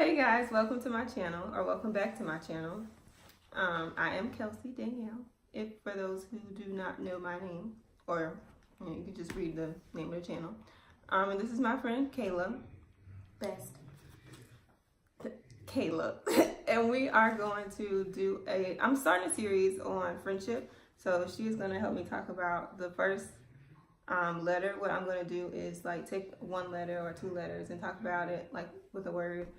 Hey guys, welcome to my channel, or welcome back to my channel. I am Kelsey Danielle, if for those who do not know my name, or you can just read the name of the channel. And this is my friend Cayla. Best. Cayla. And we are going to do I'm starting a series on friendship, so she's going to help me talk about the first letter. What I'm going to do is like take one letter or two letters and talk about it like with a word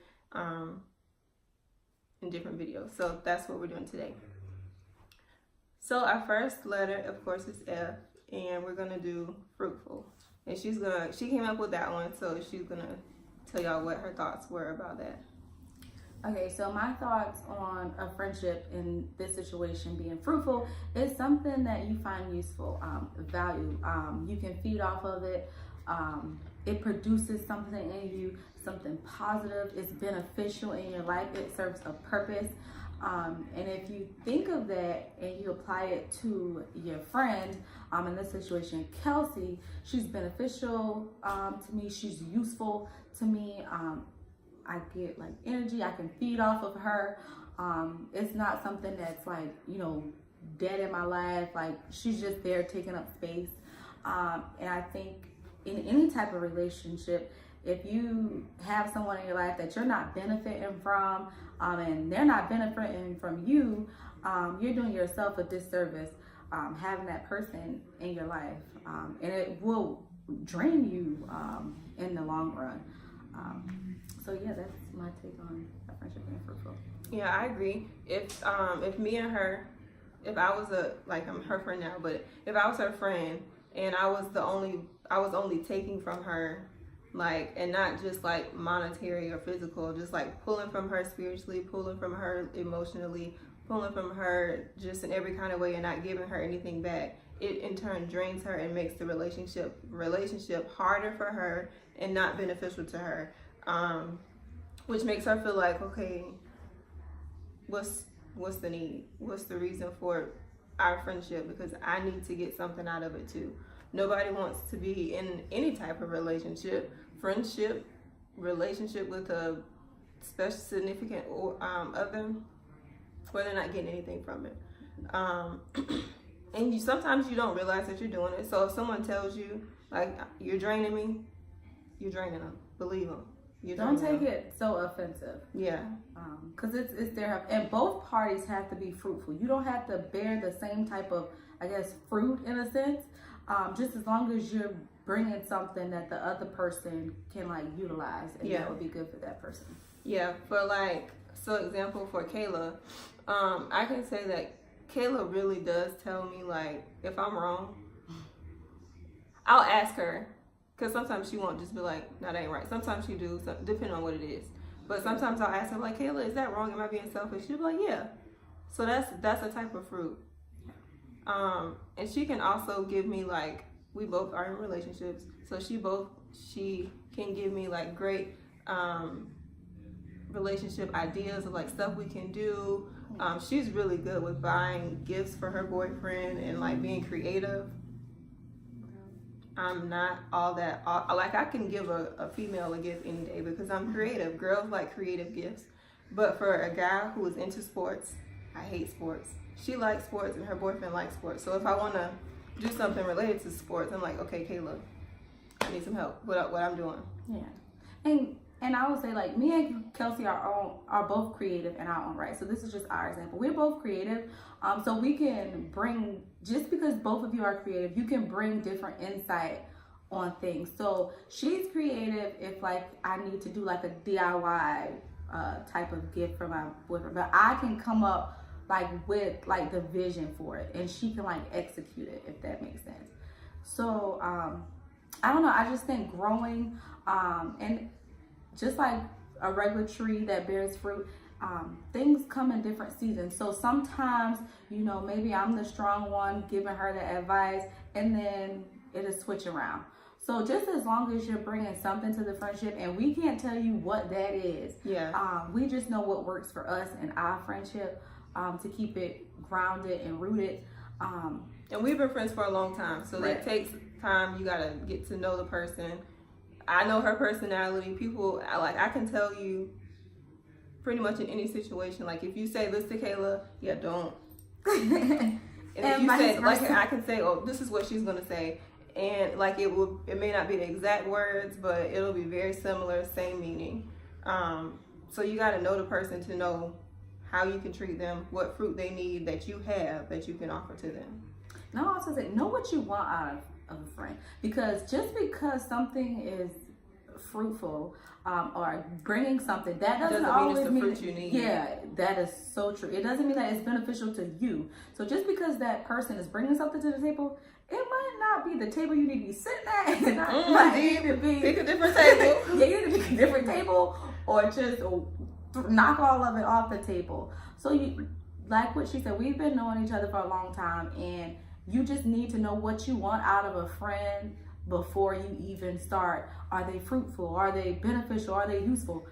in different videos. So that's what we're doing today. So our first letter, of course, is F, and we're gonna do fruitful. And she came up with that one, so she's gonna tell y'all what her thoughts were about that. Okay, so my thoughts on a friendship in this situation being fruitful is something that you find useful, value. You can feed off of it. It produces something in you, something positive. It's beneficial in your life. It serves a purpose. And if you think of that and you apply it to your friend, in this situation, Kelsey, she's beneficial to me. She's useful to me. I get like energy. I can feed off of her. It's not something that's like, dead in my life. Like, she's just there taking up space. And I think in any type of relationship, if you have someone in your life that you're not benefiting from, and they're not benefiting from you, you're doing yourself a disservice having that person in your life, and it will drain you in the long run. So yeah, that's my take on a friendship being fruitful. Yeah, I agree. If me and her, if I was I'm her friend now, but if I was her friend and I was only taking from her, like, and not just like monetary or physical, just like pulling from her spiritually, pulling from her emotionally, pulling from her just in every kind of way and not giving her anything back, it in turn drains her and makes the relationship harder for her and not beneficial to her, which makes her feel like, okay, what's the need? What's the reason for our friendship? Because I need to get something out of it too. Nobody wants to be in any type of relationship, friendship, relationship with a special significant other, where they're not getting anything from it. And sometimes you don't realize that you're doing it. So if someone tells you, like, you're draining me, you're draining them. Believe them. Don't take it so offensive. Yeah. Because it's their help. And both parties have to be fruitful. You don't have to bear the same type of, fruit in a sense. Just as long as you're bringing something that the other person can utilize, and that would be good for that person. Yeah, for example, for Cayla, I can say that Cayla really does tell me if I'm wrong. I'll ask her, because sometimes she won't just be like, no, that ain't right. Sometimes she do, depending on what it is. But sometimes I'll ask her, like, Cayla, is that wrong? Am I being selfish? She'll be like, yeah. So that's a type of fruit. And she can also give me we both are in relationships, so she can give me great relationship ideas of stuff we can do. She's really good with buying gifts for her boyfriend and being creative. I'm not all that I can give a female a gift any day because I'm creative. Girls like creative gifts, but for a guy who is into sports, I hate sports. She likes sports and her boyfriend likes sports. So if I want to do something related to sports, I'm like, okay, Cayla, I need some help with what I'm doing. Yeah. And I would say me and Kelsey are both creative in our own right. So this is just our example. We're both creative. So we can bring, just because both of you are creative, you can bring different insight on things. So she's creative if I need to do a DIY type of gift for my boyfriend, but I can come up with the vision for it, and she can execute it, if that makes sense. So I don't know, I just think growing and just like a regular tree that bears fruit, things come in different seasons. So sometimes maybe I'm the strong one giving her the advice, and then it'll switch around. So just as long as you're bringing something to the friendship, and we can't tell you what that is, we just know what works for us and our friendship, to keep it grounded and rooted. And we've been friends for a long time, so that takes time. You gotta get to know the person. I know her personality. People, I can tell you pretty much in any situation. Like if you say this to Cayla, yeah, don't. And if you say, like, I can say, oh, this is what she's gonna say, and like it may not be the exact words, but it'll be very similar, same meaning. So you got to know the person to know how you can treat them, what fruit they need that you have that you can offer to them. And I also say, know what you want out of a friend, because just because something is fruitful or bringing something, that doesn't always mean it's the fruit you need. Yeah, that is so true. It doesn't mean that it's beneficial to you. So just because that person is bringing something to the table, it might not be the table you need to be sitting at. It might need to be pick a different table. Yeah, you need to pick a different table, or just knock all of it off the table. So you, like what she said, we've been knowing each other for a long time, and you just need to know what you want out of a friend before you even start. Are they fruitful? Are they beneficial? Are they useful?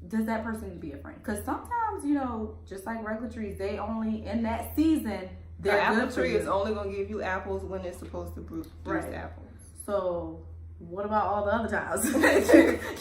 Does that person need to be a friend? Because sometimes, you know, just like regular trees, they only, in that season, the apple tree is only going to give you apples when it's supposed to produce apples. So what about all the other times?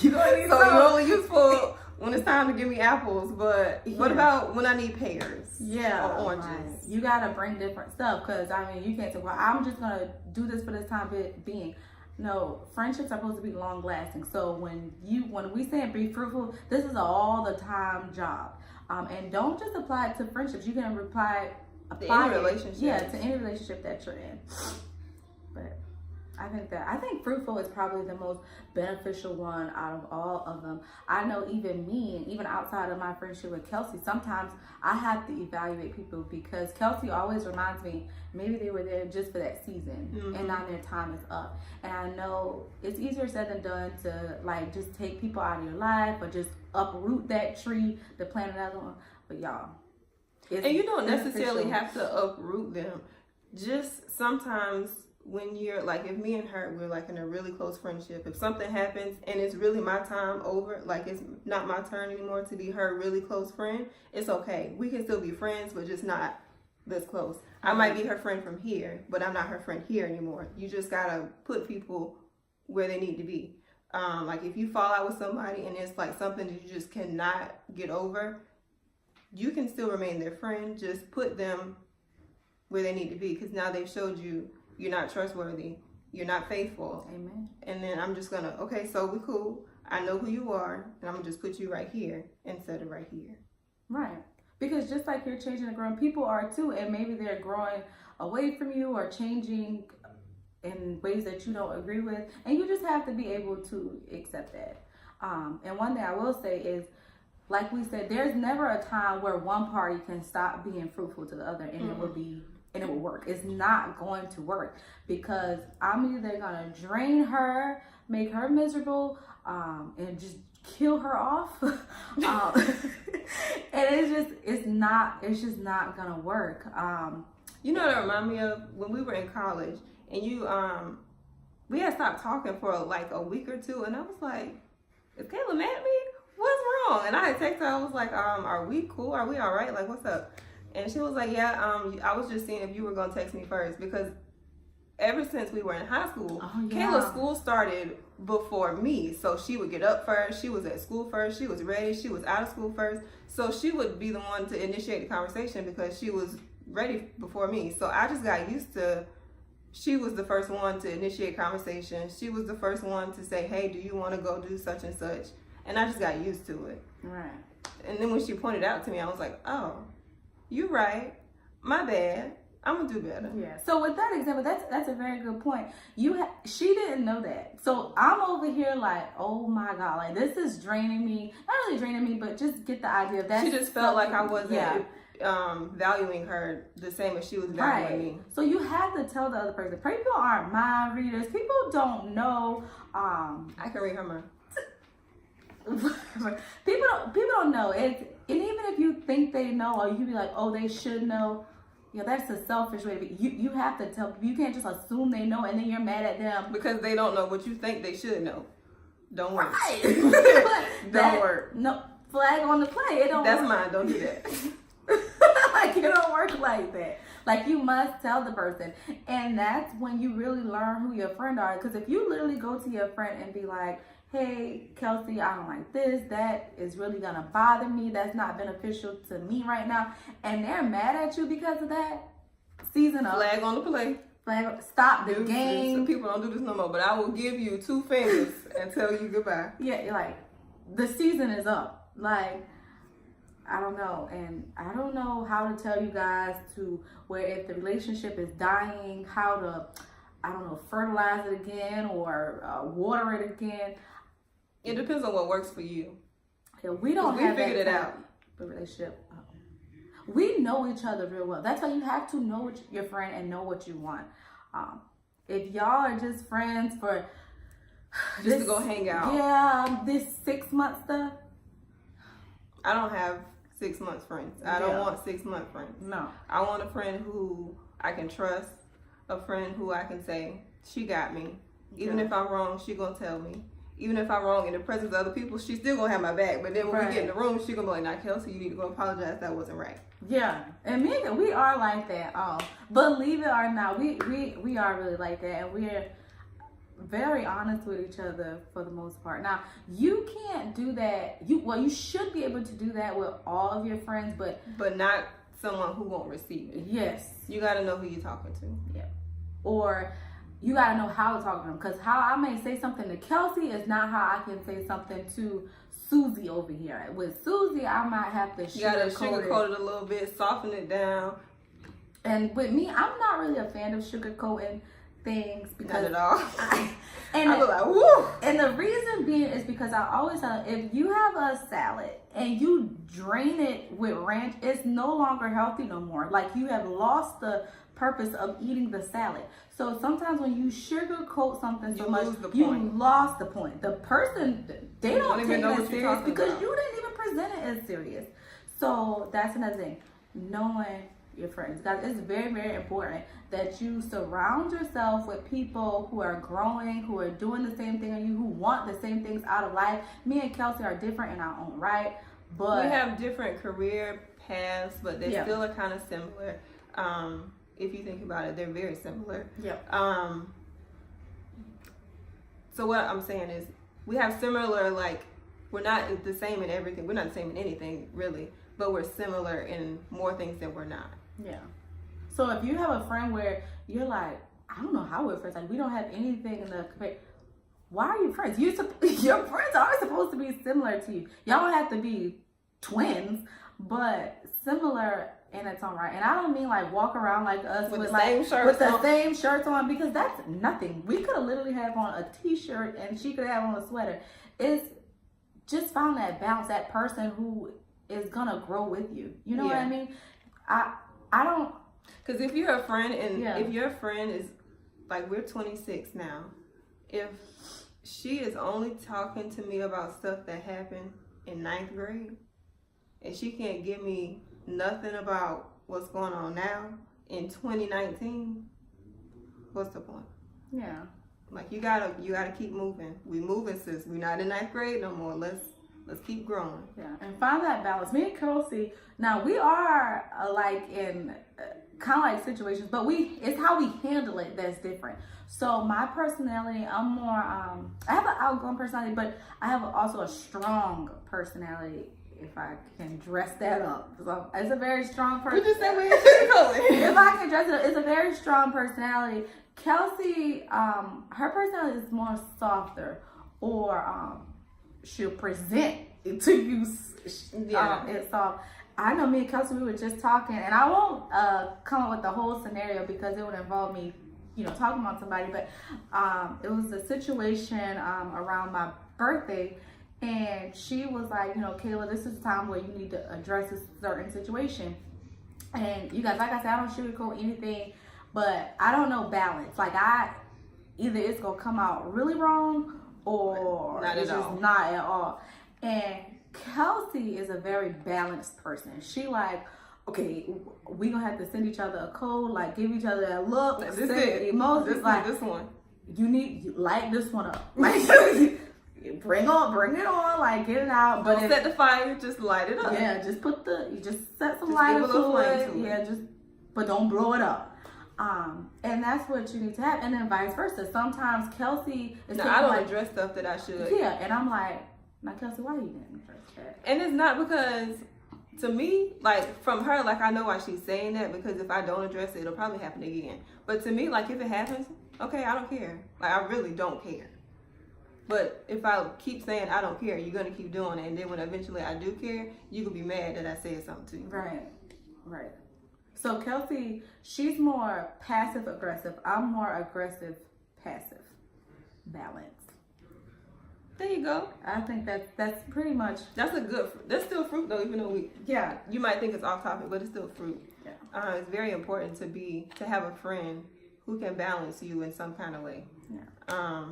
You're only useful when it's time to give me apples, but what about when I need pears? Yeah, or oranges? Right. You gotta bring different stuff, because I mean, you can't say, well, I'm just gonna do this for this time being. No, friendships are supposed to be long lasting. So when we say be fruitful, this is an all the time job. And don't just apply it to friendships. You can apply to any relationship. Yeah, to any relationship that you're in. But I think fruitful is probably the most beneficial one out of all of them. I know even me, and even outside of my friendship with Kelsey, sometimes I have to evaluate people, because Kelsey always reminds me maybe they were there just for that season, and now their time is up. And I know it's easier said than done to like just take people out of your life or just uproot that tree to plant another one. But y'all, and you don't necessarily have to uproot them. Just sometimes when you're like, if me and her, we're like in a really close friendship, if something happens and it's really my time over, like it's not my turn anymore to be her really close friend, it's okay. We can still be friends, but just not this close. I might be her friend from here, but I'm not her friend here anymore. You just gotta put people where they need to be. Like if you fall out with somebody and it's like something that you just cannot get over, you can still remain their friend. Just put them where they need to be, because now they've showed you you're not trustworthy, you're not faithful. Amen. And then I'm just gonna, okay, so we cool. I know who you are, and I'm gonna just put you right here instead of right here. Right. Because just like you're changing and growing, people are too, and maybe they're growing away from you or changing in ways that you don't agree with, and you just have to be able to accept that. And one thing I will say is, like we said, there's never a time where one party can stop being fruitful to the other, and it will work. It's not going to work, because I'm either gonna drain her, make her miserable, and just kill her off. And it's just not gonna work. You know what it reminded me of? When we were in college and we had stopped talking for like a week or two, and I was like, is Cayla mad at me? What's wrong? And I had texted her, I was like, are we cool? Are we all right? Like, what's up? And she was like, yeah, I was just seeing if you were gonna text me first, because ever since we were in high school, Cayla's school started before me. So she would get up first, she was at school first, she was ready, she was out of school first. So she would be the one to initiate the conversation because she was ready before me. So I just got used to, she was the first one to initiate conversation. She was the first one to say, hey, do you want to go do such and such? And I just got used to it. Right. And then when she pointed out to me, I was like, oh, you're right. My bad. I'm gonna do better. Yeah. So with that example, that's a very good point. She didn't know that. So I'm over here like, oh my God, like this is draining me. Not really draining me, but just get the idea of that. She just felt like I wasn't valuing her the same as she was valuing me. So you have to tell the other person. People aren't mind readers. People don't know. I can read her mind. people don't know. And even if you think they know, or you be like, oh, they should know. Yeah, that's a selfish way to be. You have to tell people. You can't just assume they know and then you're mad at them. Because they don't know what you think they should know. Don't work. Right. Don't work. No, flag on the play. It don't That's work. mine. Don't do that. Like, it don't work like that. Like, you must tell the person. And that's when you really learn who your friend are. Because if you literally go to your friend and be like, hey, Kelsey, I don't like this. That is really going to bother me. That's not beneficial to me right now. And they're mad at you because of that. Season up. Flag on the play. Stop the game. Some people don't do this no more, but I will give you 2 fingers and tell you goodbye. Yeah, like, the season is up. Like, I don't know. And I don't know how to tell you guys to where if the relationship is dying, how to, I don't know, fertilize it again or water it again. It depends on what works for you. Yeah, we don't have figured it out. The relationship. We know each other real well. That's why you have to know your friend and know what you want. If y'all are just friends for just to go hang out. Yeah, this 6 month stuff. I don't have 6 months friends. I don't want 6 month friends. No. I want a friend who I can trust, a friend who I can say, she got me. Even if I'm wrong, she gonna tell me. Even if I'm wrong in the presence of other people, she's still gonna have my back. But then when we get in the room, she gonna be like, "Now, Kelsey, you need to go apologize. That wasn't right." Yeah, and me, we are like that. Believe it or not, we are really like that, and we're very honest with each other for the most part. Now, you can't do that. You should be able to do that with all of your friends, but not someone who won't receive it. Yes, you got to know who you're talking to. Yeah, or you got to know how to talk to them, because how I may say something to Kelsey is not how I can say something to Susie over here. With Susie, I might have to sugarcoat it a little bit, soften it down. And with me, I'm not really a fan of sugarcoating things because not at all. I was like, woo! And the reason being is because I always tell, if you have a salad and you drain it with ranch, it's no longer healthy no more. Like, you have lost the purpose of eating the salad. So sometimes when you sugarcoat something so much, you lost the point. The person, they don't take it as serious because you didn't even present it as serious. So that's another thing. Knowing your friends. Guys, it's very, very important that you surround yourself with people who are growing, who are doing the same thing as you, who want the same things out of life. Me and Kelsey are different in our own right, but we have different career paths, but they still are kind of similar. If you think about it, they're very similar. So what I'm saying is, we have similar, like, we're not the same in everything. We're not the same in anything, really, but we're similar in more things than we're not. Yeah. So if you have a friend where you're like, I don't know how we're friends, like, we don't have anything in the, why are you friends? Your friends are supposed to be similar to you. Y'all don't have to be twins, but similar in its own right. And I don't mean like walk around like us with the same shirts on, because that's nothing. We could have literally have on a t-shirt and she could have on a sweater. It's just find that balance, that person who is gonna grow with you. You know what I mean? I don't, because if you're a friend and if your friend is like, we're 26 now, if she is only talking to me about stuff that happened in 9th grade and she can't give me nothing about what's going on now in 2019, what's the point? Yeah. Like, you gotta keep moving. We moving, sis. We're not in 9th grade no more. Let's keep growing. Yeah, and find that balance. Me and Kelsey, now we are like in kind of like situations, but it's how we handle it that's different. So my personality, I'm more, I have an outgoing personality, but I have also a strong personality, if I can dress that up. So it's a very strong person. We just said we ain't sugarcoating. If I can dress it up, it's a very strong personality. Kelsey, her personality is more softer, or she'll present it to you. It's soft. I know me and Kelsey, we were just talking, and I won't come up with the whole scenario because it would involve me, talking about somebody, but it was a situation around my birthday, and she was like, Cayla, this is the time where you need to address a certain situation. And you guys, like I said, I don't sugarcoat anything, but I don't know balance. Like, either it's gonna come out really wrong or it's just not at all. And Kelsey is a very balanced person. She like, okay, we gonna have to send each other a code, like give each other a look, send emojis, like this one. You light this one up, like bring it on, like get it out. But set the fire, just light it up. Yeah, just set some lighter to it. Yeah, but don't blow it up. And that's what you need to have. And then vice versa. Sometimes Kelsey is No, I don't like, address stuff that I should. yeah, and I'm like, now Kelsey, why you didn't address that? And it's not because, to me, like, from her, like, I know why she's saying that, because if I don't address it, it'll probably happen again. But to me, like, if it happens, okay, I don't care. Like, I really don't care. But if I keep saying I don't care, you're going to keep doing it. And then when eventually I do care, you could be mad that I said something to you. Right, right. So Kelsey, she's more passive aggressive. I'm more aggressive passive. Balance. There you go. I think that's pretty much. That's a good. That's still fruit though, even though Yeah. you might think it's off topic, but it's still fruit. Yeah. It's very important to have a friend who can balance you in some kind of way. Yeah.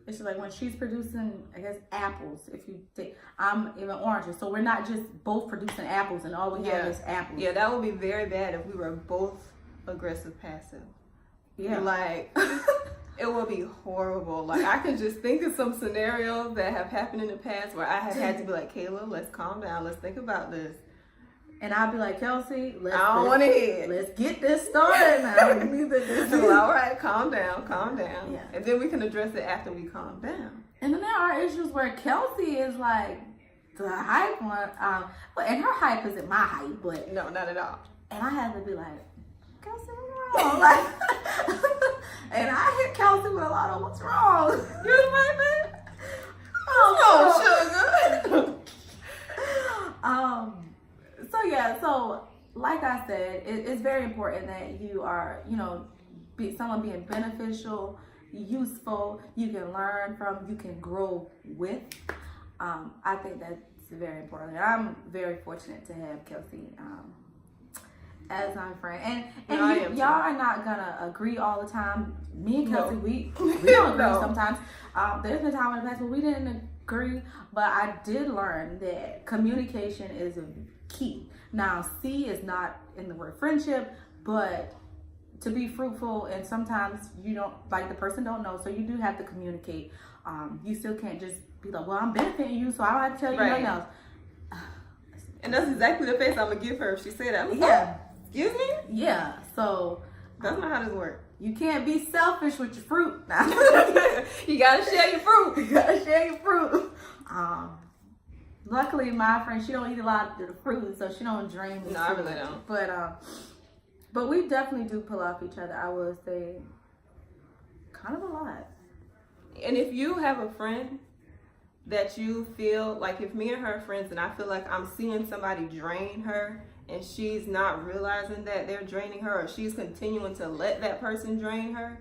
It's just like when she's producing, I guess, apples. If you take, I'm even oranges, so we're not just both producing apples and all we have is apples. Yeah, that would be very bad if we were both aggressive passive. Yeah. Like, it would be horrible. Like, I can just think of some scenarios that have happened in the past where I have had to be like, Cayla, let's calm down. Let's think about this. And I'll be like, Kelsey, I don't want to hear it. Let's get this started now. So, all right, calm down. Yeah. And then we can address it after we calm down. And then there are issues where Kelsey is like the hype one. And her hype isn't my hype, but No, not at all. and I had to be like, Kelsey, what's wrong? Like, and I hit Kelsey with a lot of what's wrong. You was like, man? Oh, sugar. So yeah, so like I said, it's very important that you are, be someone being beneficial, useful, you can learn from, you can grow with. I think that's very important. I'm very fortunate to have Kelsey as my friend. And y'all are not gonna agree all the time. Me and Kelsey, we don't agree sometimes. There's been time in the past where we didn't agree, but I did learn that communication is key. Now, C is not in the word friendship, but to be fruitful, and sometimes you don't, like the person don't know, so you do have to communicate. You still can't just be like, well, I'm benefiting you, so I don't have to tell you nothing else. And that's exactly the face I'm gonna give her if she said that. Yeah. Excuse me? Yeah, so. That's not how this works. You can't be selfish with your fruit now. You gotta share your fruit. You gotta share your fruit. Luckily, my friend, she don't eat a lot of the fruit, so she don't drain me. No, I really don't. But we definitely do pull off each other. I would say, kind of a lot. And if you have a friend that you feel like, if me and her are friends, and I feel like I'm seeing somebody drain her, and she's not realizing that they're draining her, or she's continuing to let that person drain her,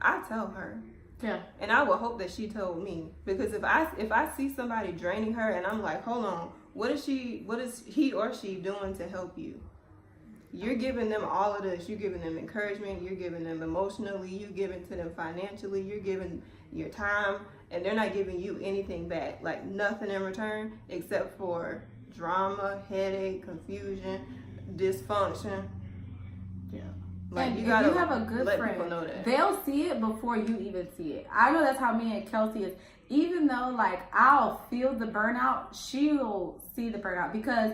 I tell her. Yeah. And I would hope that she told me, because if I see somebody draining her and I'm like, hold on, what is he or she doing to help you? You're giving them all of this. You're giving them encouragement. You're giving them emotionally. You're giving to them financially. You're giving your time, and they're not giving you anything back, like nothing in return except for drama, headache, confusion, dysfunction. Yeah. Like, and you if gotta you have a good let friend, people know that. they'll see it before you even see it. I know that's how me and Kelsey is. Even though, like, I'll feel the burnout, she'll see the burnout. Because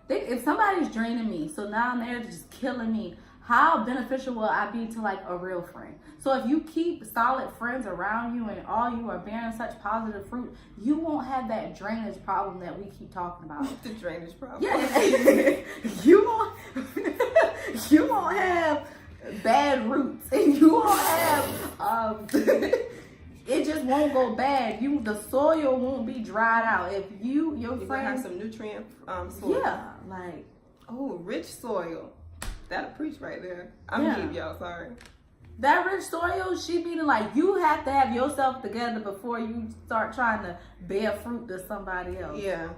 if somebody's draining me, so now they're just killing me, how beneficial will I be to, like, a real friend? So if you keep solid friends around you and all you are bearing such positive fruit, you won't have that drainage problem that we keep talking about. The drainage problem. Yeah. you won't have bad roots, and you won't have it just won't go bad. The soil won't be dried out if your friend have some nutrient soil. Yeah, like rich soil. That'll preach right there. I'm deep, y'all. Sorry. That rich soil, she meaning like you have to have yourself together before you start trying to bear fruit to somebody else. Yeah.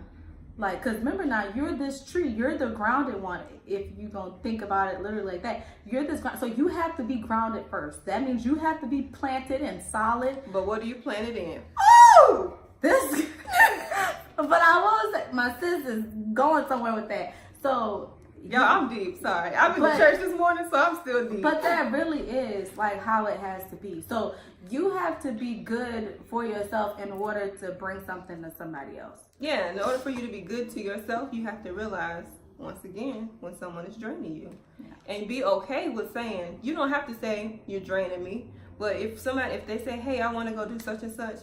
Like, because remember now, you're this tree. You're the grounded one. If you're going to think about it literally like that. You're this so you have to be grounded first. That means you have to be planted and solid. But what do you plant it in? Oh! This... But I was... My sis is going somewhere with that. So... Y'all, I'm deep. Sorry. I've been to church this morning, so I'm still deep. But that really is like how it has to be. So you have to be good for yourself in order to bring something to somebody else. Yeah, in order for you to be good to yourself, you have to realize once again, when someone is draining you. Yeah. And be okay with saying, you don't have to say you're draining me, but if they say, hey, I want to go do such and such,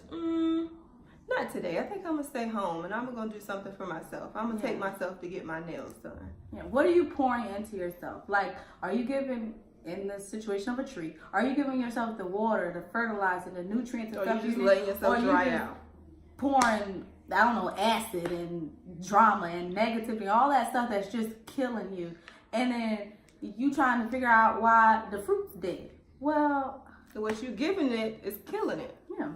not today. I think I'm gonna stay home and I'm gonna do something for myself. I'm gonna take myself to get my nails done. Yeah. What are you pouring into yourself? Like, are you giving, in the situation of a tree, are you giving yourself the water, the fertilizer, the nutrients, and or stuff you just letting yourself dry out? Pouring, I don't know, acid and drama and negativity, all that stuff that's just killing you, and then you trying to figure out why the fruit's dead. Well, so what you giving it is killing it. Yeah,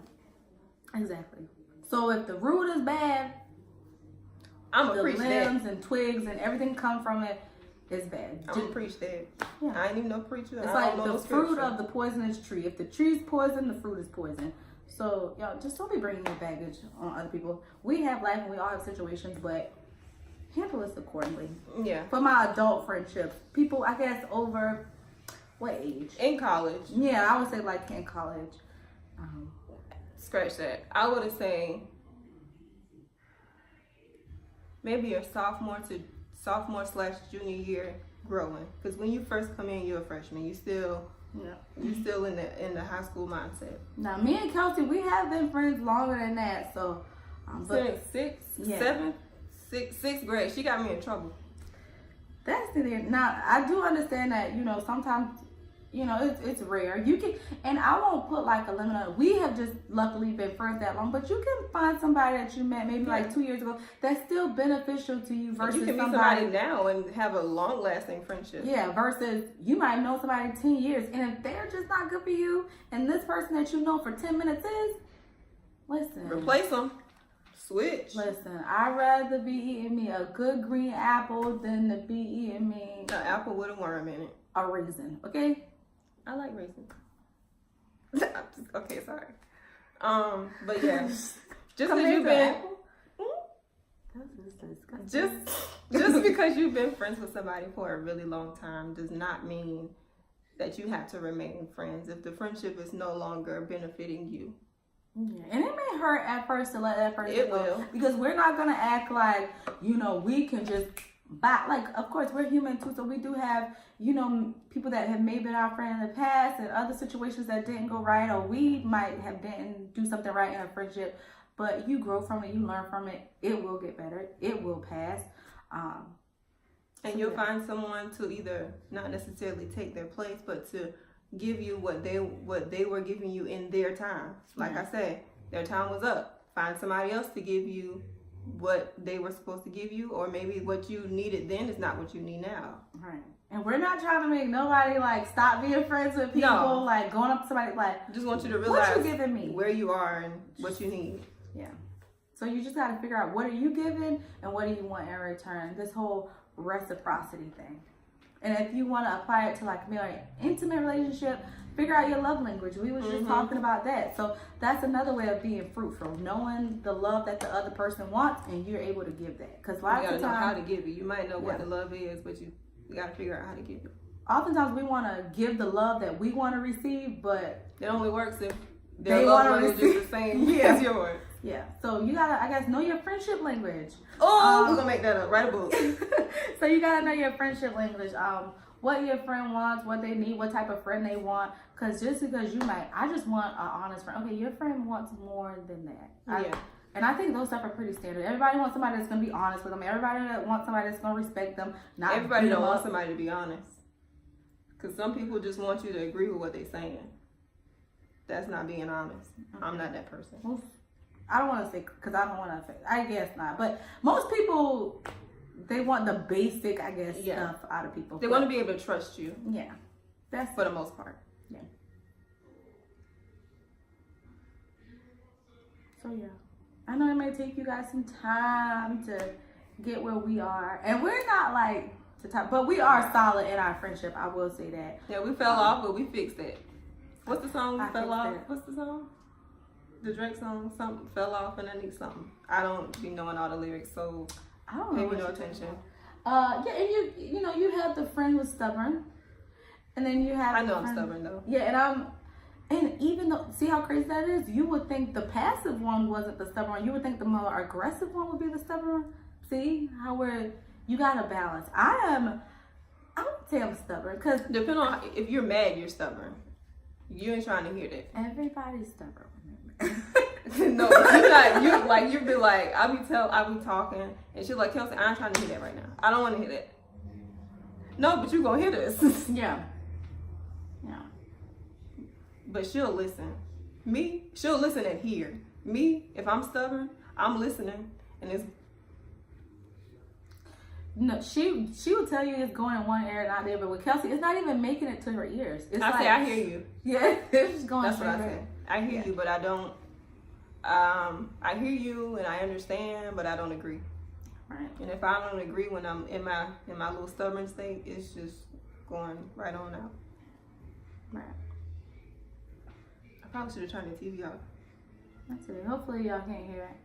exactly. So if the root is bad, I'm the preach limbs that. and twigs and everything come from it is bad. I'm gonna preach that. Yeah. I ain't even no preacher. It's like the fruit of the poisonous tree. If the tree's poison, the fruit is poison. So y'all just don't be bringing your baggage on other people. We have life and we all have situations, but handle this accordingly. Yeah. For my adult friendships, people, I guess, over what age? In college. Yeah, I would say like in college. Scratch that. I would have said maybe your sophomore/junior year growing, because when you first come in, you're a freshman. You still in the high school mindset. Now, me and Kelsey, we have been friends longer than that. So, but sixth grade, she got me in trouble. That's the thing. Now, I do understand that, sometimes, it's rare. You can, and I won't put like a limit on it. We have just luckily been friends that long, but you can find somebody that you met maybe like 2 years ago that's still beneficial to you versus you can meet somebody now and have a long-lasting friendship. Yeah, versus you might know somebody 10 years, and if they're just not good for you, and this person that you know for 10 minutes is, listen. Replace them. Switch. Listen, I'd rather be eating me a good green apple than to be eating me an apple with a worm in it. A raisin, okay? I like raisins. Okay, sorry. But yeah, just because you've been just because you've been friends with somebody for a really long time does not mean that you have to remain friends if the friendship is no longer benefiting you. Yeah. And it may hurt at first to let that person go. It will. Because we're not going to act like, we can just buy. Like, of course, we're human too. So we do have, people that have maybe been our friend in the past and other situations that didn't go right. Or we might have didn't do something right in a friendship. But you grow from it. You learn from it. It will get better. It will pass. And you'll find someone to either not necessarily take their place, but to give you what they were giving you in their time. Like I said, their time was up. Find somebody else to give you what they were supposed to give you, or maybe what you needed then is not what you need now. Right. And we're not trying to make nobody like stop being friends with people, like going up to somebody like, just want you to realize what you giving me, where you are and what you need. Yeah. So you just got to figure out what are you giving and what do you want in return. This whole reciprocity thing. And if you want to apply it to like a more intimate relationship, figure out your love language. We was just talking about that. So that's another way of being fruitful, knowing the love that the other person wants, and you're able to give that. Because lots of times, you gotta know how to give it. You might know what the love is, but you gotta figure out how to give it. Oftentimes we want to give the love that we want to receive, but it only works if they want to receive the same as yours. Yeah. So you gotta, I guess, know your friendship language. Oh, we're gonna make that up. Write a book. So you gotta know your friendship language. What your friend wants, what they need, what type of friend they want. Because just because I just want an honest friend. Okay, your friend wants more than that. And I think those stuff are pretty standard. Everybody wants somebody that's gonna be honest with them. Everybody that wants somebody that's gonna respect them. Not everybody don't want somebody to be honest. Because some people just want you to agree with what they're saying. That's not being honest. Okay. I'm not that person. I don't want to say, because I don't want to say, I guess not. But most people, they want the basic, I guess, stuff out of people. They want to be able to trust you. Yeah. That's for the most part. Yeah. So, yeah. I know it may take you guys some time to get where we are. And we're not like the top, but we are solid in our friendship. I will say that. Yeah, we fell off, but we fixed it. What's the song? We fell off. What's the song? The Drake song, something fell off and I need something. I don't be knowing all the lyrics, so I don't know. Pay me no attention. Yeah, and you have the friend who's stubborn, and then you have. I know I'm stubborn though. Yeah, and even though, see how crazy that is. You would think the passive one wasn't the stubborn one. You would think the more aggressive one would be the stubborn one. See how You gotta balance. I would say I'm stubborn because Depending on if you're mad, you're stubborn. You ain't trying to hear that. everybody's stubborn. No, you be like, I be talking, and she's like, Kelsey, I ain't trying to hear that right now. I don't want to hear that. No, but you gonna hear this. Yeah. But she'll listen. Me, she'll listen and hear. Me, if I'm stubborn, I'm listening, and it's. No, she will tell you it's going in one ear and not there, but with Kelsey, it's not even making it to her ears. It's I hear you. Yeah, it's just going. That's what I say. I hear you, but I don't. I hear you and I understand, but I don't agree. Right. And if I don't agree when I'm in my little stubborn state, it's just going right on out. Right. I probably should have turned the TV off. That's it. Hopefully y'all can't hear it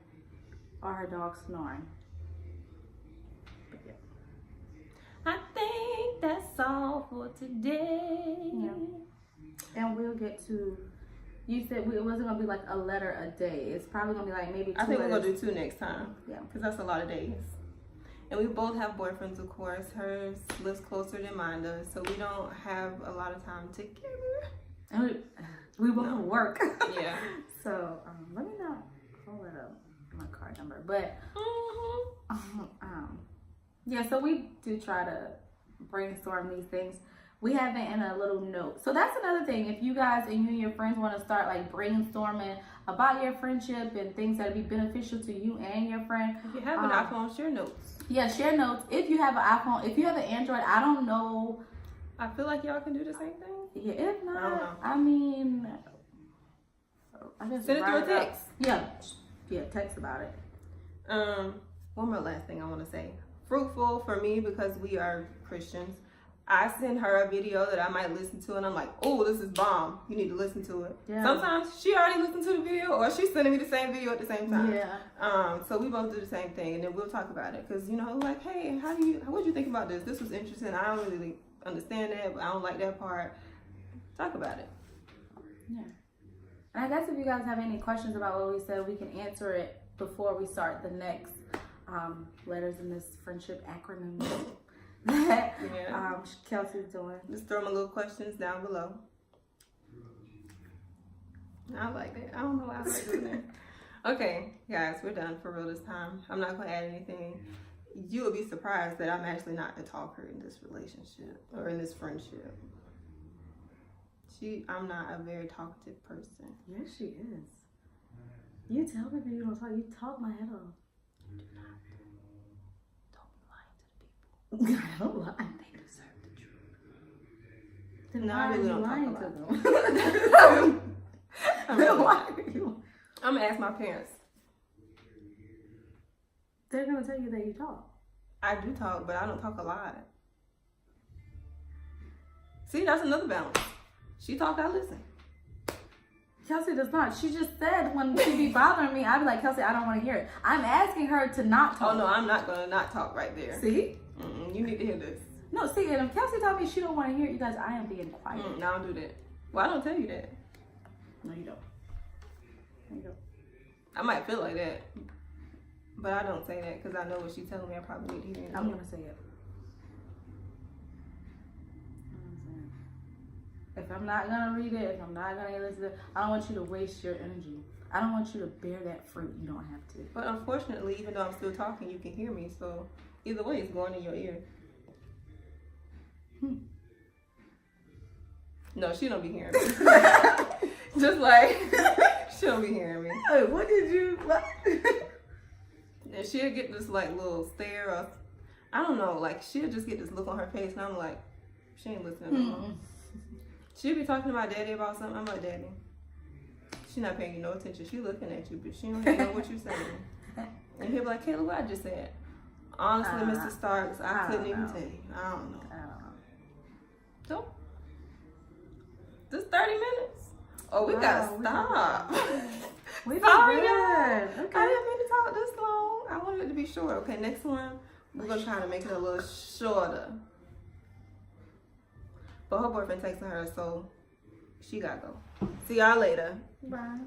or her dog snoring. But yeah. I think that's all for today. Yeah. And we'll get to. You said it wasn't gonna be like a letter a day. It's probably gonna be like maybe 2 I think we're letters. gonna do 2 next time. Yeah. Because that's a lot of days. And we both have boyfriends, of course. Hers lives closer than mine does, so we don't have a lot of time together. And we both work. Yeah. So let me not pull it up my card number, but yeah. So we do try to brainstorm these things. We have it in a little note. So that's another thing. If you guys and you and your friends want to start like brainstorming about your friendship and things that would be beneficial to you and your friend. If you have an iPhone, share notes. Yeah, share notes. If you have an iPhone, if you have an Android, I don't know. I feel like y'all can do the same thing. Yeah, if not, I don't know. I mean, I guess Send it through a write up. text. Yeah, text about it. One more last thing I want to say. Fruitful for me because we are Christians. I send her a video that I might listen to, and I'm like, oh, this is bomb. You need to listen to it. Yeah. Sometimes she already listened to the video, or she's sending me the same video at the same time. Yeah. So we both do the same thing, and then we'll talk about it. Because, like, hey, what do you think about this? This was interesting. I don't really understand that, but I don't like that part. Talk about it. Yeah. And I guess if you guys have any questions about what we said, we can answer it before we start the next letters in this friendship acronym that Kelsey's doing. Just throw my little questions down below. I like that. I don't know why I like doing that. Okay, guys, we're done for real this time. I'm not going to add anything. You will be surprised that I'm actually not a talker in this relationship or in this friendship. I'm not a very talkative person. Yes, she is. You tell people you don't talk. You talk my head off. You do not. Don't be lying to the people. I don't lie. They deserve the truth. Then No, why I really are you don't lying talk to a them? Why are you? I'm going to ask my parents. They're going to tell you that you talk. I do talk, but I don't talk a lot. See, that's another balance. She talk, I listen. Kelsey does not. She just said when she be bothering me, I'd be like, Kelsey, I don't want to hear it. I'm asking her to not talk. Oh, no, I'm not going to not talk right there. See? You need to hear this. No, see, and if Kelsey told me she don't want to hear it, you guys, I am being quiet. No, I don't do that. Well, I don't tell you that. No, you don't. No, you don't. I might feel like that. But I don't say that because I know what she's telling me. I probably need to hear it. I'm going to say it. If I'm not going to read it, if I'm not going to listen to it, I don't want you to waste your energy. I don't want you to bear that fruit. You don't have to. But unfortunately, even though I'm still talking, you can hear me. So either way, it's going in your ear. No, she don't be hearing me. Just like, she don't be hearing me. Hey, what did you... What? And she'll get this like little stare or, I don't know, like she'll just get this look on her face and I'm like, she ain't listening no more. She'll be talking to my daddy about something. I'm like, Daddy, she not paying you no attention. She looking at you, but she don't even know what you're saying. And he'll be like, Cayla, what I just said? Honestly, Mr. Starks, I couldn't even tell you. I don't know. So, this 30 minutes? Oh, we gotta stop. We Sorry, good. y'all. Okay. I didn't mean to talk this long. I wanted it to be short. Okay, next one, we're gonna try to make it a little shorter. But her boyfriend texting her, so she gotta go. See y'all later. Bye.